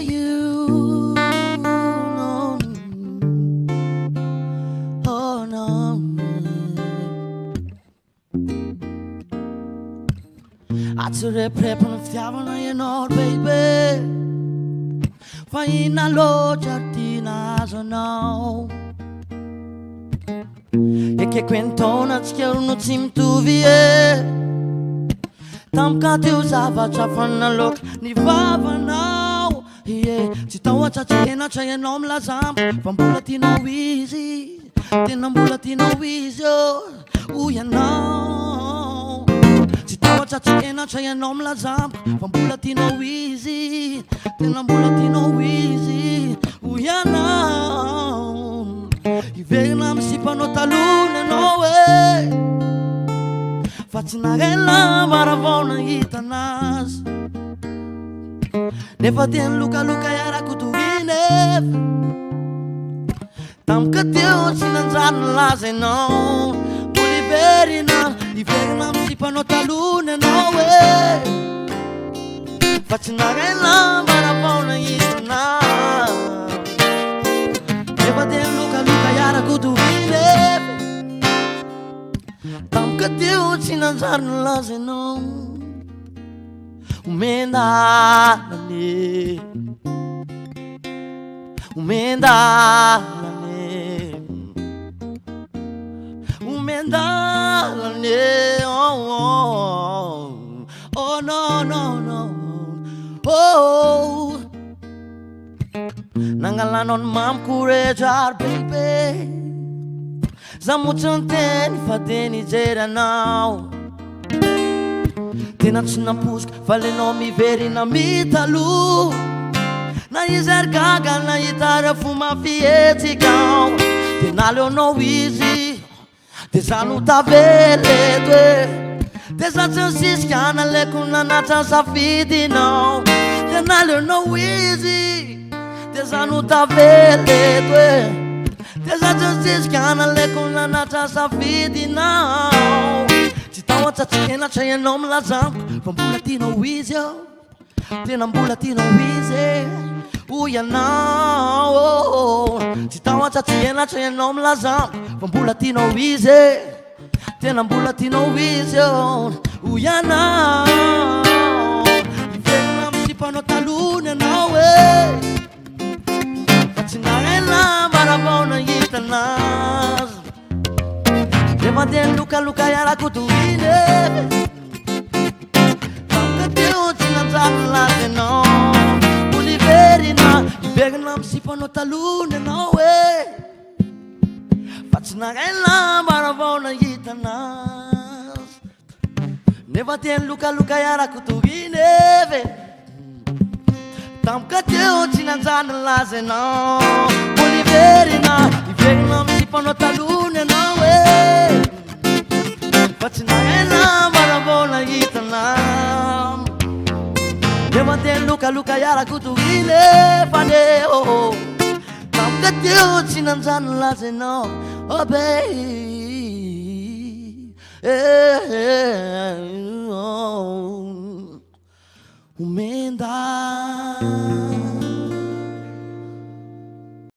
you. No. Oh no. I took a prep on the fiavana, you know, baby. Faina lo giardina, so no. E che quentona schiero non sim tu vie. Tam ka te usava cha fana look ni vava now. Yeah, si tawa cha chena cha nom la zam. Pambulatino easy. Tinambulatino easy. Ooh, you know. Si tawa cha chena cha nom la zam. Pambulatino easy. Tinambulatino easy. Ooh, you know. I Vietnam si pano talune no way. Facina gella maravona itanas. Never den luka yara kutugine. Tam kateo sinanzan la se no. Buliverina I Vietnam si pano talune no way. Facina gella maravona itanas. Never den luka yara kutugine. Tam kateo sinanzan la se no. Umendalane, umendalane, umendalane. Oh, no, no, no. Oh, Nangalanon mam kurejar, baby. Zamuchanteni fateni zera now. Tena tsy namposika valenao mivery na mitalo. Na izy gaga na hitara fomba fihetsikao. Tena leonao izy de zano taveleto e. De za tsy nisisika naleko nanatra safidinao. Tena leonao izy de zano taveleto e. De za tsy nisisika naleko nanatra safidinao. Tawa tena chaya nom la zamp. Pambulatino easy. Tena mbulatino easy. Ooh, you know. Tawa tena chaya nom la zamp. Pambulatino easy. Tena mbulatino easy. Ooh, you know. Vietnam si pano talune no way. Facina maravona itanas. Never den luka yara kutugine. Tam kateo sinanzan la se no. Buliverina I Vietnam si pano talune no way. Facina gella maravona itanas. Never den luka yara kutugine. Tam kateo sinanzan la se no. Buliverina I Vietnam si pano talune no way. Facina gella maravona itanas. Never den luka yara kutugine fane oh. Tam kateo sinanzan la se no. Oh baby. Oh. Umenda.